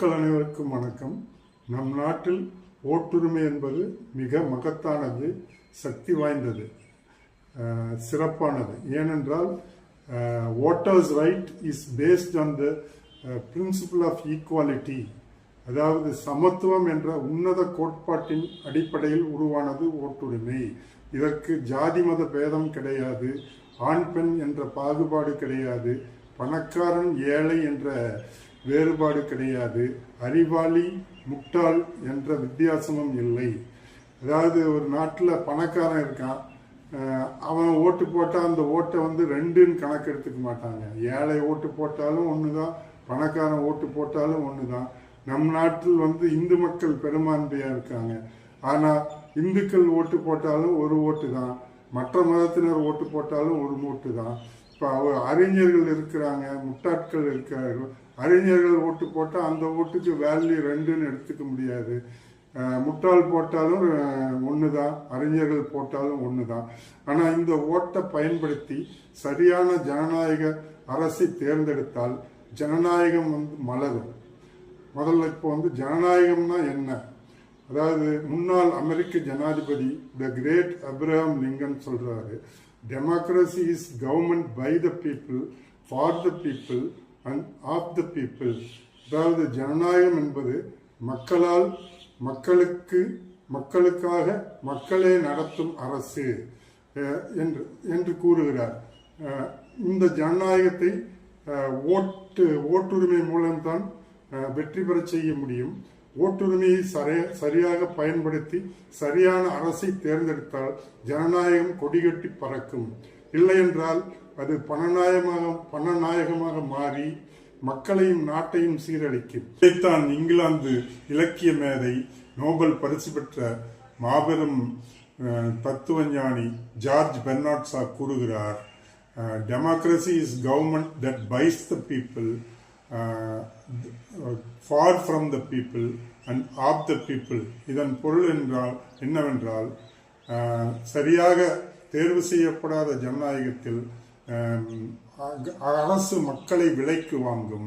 மக்கள் அனைவருக்கும் வணக்கம். நம் நாட்டில் ஓட்டுரிமை என்பது மிக மகத்தானது, சக்தி வாய்ந்தது, சிறப்பானது. ஏனென்றால் voters right is based on the principle of equality, அதாவது சமத்துவம் என்ற உன்னத கோட்பாட்டின் அடிப்படையில் உருவானது ஓட்டுரிமை. இதற்கு ஜாதி மத பேதம் கிடையாது, ஆண் பெண் என்ற பாகுபாடு கிடையாது, பணக்காரன் ஏழை என்ற வேறுபாடு கிடையாது, அறிவாளி முட்டாள் என்ற வித்தியாசமும் இல்லை. அதாவது ஒரு நாட்டில் பணக்காரன் இருக்கான், அவன் ஓட்டு போட்டால் அந்த ஓட்டை ரெண்டுன்னு கணக்கு எடுத்துக்க மாட்டாங்க. ஏழை ஓட்டு போட்டாலும் ஒன்று தான், பணக்காரன் ஓட்டு போட்டாலும் ஒன்று தான். நம் நாட்டில் இந்து மக்கள் பெரும்பான்மையாக இருக்காங்க. ஆனால் இந்துக்கள் ஓட்டு போட்டாலும் ஒரு ஓட்டு தான், மற்ற மதத்தினர் ஓட்டு போட்டாலும் ஒரு ஓட்டு தான். இப்போ அறிஞர்கள் இருக்கிறாங்க, முட்டாட்கள் இருக்கிறார்கள். அறிஞர்கள் ஓட்டு போட்டால் அந்த ஓட்டுக்கு வேல்யூ ரெண்டுன்னு எடுத்துக்க முடியாது. முட்டாள் போட்டாலும் ஒன்று தான், அறிஞர்கள் போட்டாலும் ஒன்று தான். ஆனால் இந்த ஓட்டை பயன்படுத்தி சரியான ஜனநாயக அரசை தேர்ந்தெடுத்தால் ஜனநாயகம் மலரும். முதல்ல இப்போ ஜனநாயகம்னா என்ன? அதாவது முன்னாள் அமெரிக்க ஜனாதிபதி த கிரேட் அப்ரஹாம் லிங்கன் சொல்றாரு, democracy is government by the people, for the people and of the people. அதாவது ஜனநாயகம் என்பது மக்களால், மக்களுக்காக, மக்களே நடத்தும் அரசு என்று கூறுகிறார். இந்த ஜனநாயகத்தை ஓட்டுரிமை மூலம்தான் வெற்றி பெற செய்ய முடியும். ஓட்டுரிமையை சரியாக பயன்படுத்தி சரியான அரசை தேர்ந்தெடுத்தால் ஜனநாயகம் கொடிகட்டி பறக்கும். இல்லை என்றால் அது பணநாயகமாக மாறி மக்களையும் நாட்டையும் சீரழிக்கும். இதைத்தான் இங்கிலாந்து இலக்கிய மேதை, நோபல் பரிசு பெற்ற மாபெரும் தத்துவஞானி ஜார்ஜ் பெர்னார்ட் ஷா கூறுகிறார், democracy is government that buys the people, for from the people and of the people. இதன் பொருள் என்னவென்றால் சரியாக தேர்வு செய்யப்படாத ஜனநாயகத்தில் அரசு மக்களை விலைக்கு வாங்கும்.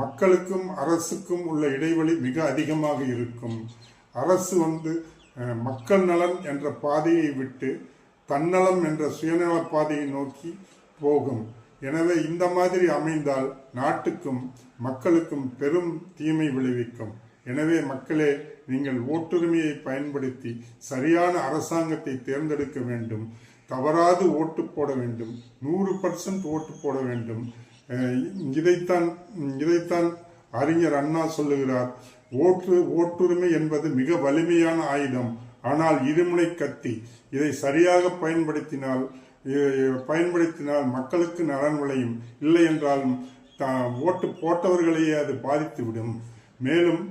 மக்களுக்கும் அரசுக்கும் உள்ள இடைவெளி மிக அதிகமாக இருக்கும். அரசு மக்கள் நலன் என்ற பாதையை விட்டு தன்னலம் என்ற சுயநல பாதையை நோக்கி போகும். எனவே இந்த மாதிரி அமைந்தால் நாட்டுக்கும் மக்களுக்கும் பெரும் தீமை விளைவிக்கும். எனவே மக்களே, நீங்கள் ஓட்டுரிமையை பயன்படுத்தி சரியான அரசாங்கத்தை தேர்ந்தெடுக்க வேண்டும். தவறாது ஓட்டு போட வேண்டும், 100% ஓட்டு போட வேண்டும். இதைத்தான் அறிஞர் அண்ணா சொல்லுகிறார், ஓட்டுரிமை என்பது மிக வலிமையான ஆயுதம், ஆனால் இருமுனை கத்தி. இதை சரியாக பயன்படுத்தினால் மக்களுக்கு நலன் விளையும். இல்லை என்றால் ஓட்டு போட்டவர்களையே அது பாதித்துவிடும். மேலும்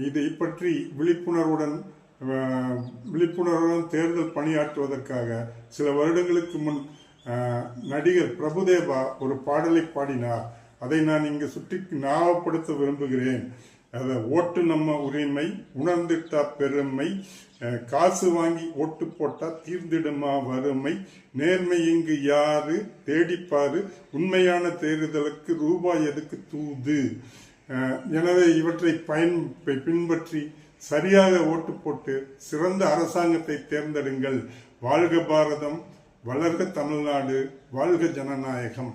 இதை பற்றி விழிப்புணர்வுடன் தேர்தல் பணியாற்றுவதற்காக சில வருடங்களுக்கு முன் நடிகர் பிரபுதேவா ஒரு பாடலை பாடினார். அதை நான் இங்கு ஞாபகப்படுத்த விரும்புகிறேன். ஓட்டு நம்ம உரிமை, உணர்ந்துட்டா பெருமை, காசு வாங்கி ஓட்டு போட்டா தீர்ந்திடுமா வறுமை, நேர்மை இங்கு யாரு தேடிப்பாரு, உண்மையான தேர்தலுக்கு ரூபாய் எதுக்கு தூது. எனவே இவற்றை பின்பற்றி சரியாக ஓட்டு போட்டு சிறந்த அரசாங்கத்தை தேர்ந்தெடுங்கள். வாழ்க பாரதம், வளர்க தமிழ்நாடு, வாழ்க ஜனநாயகம்.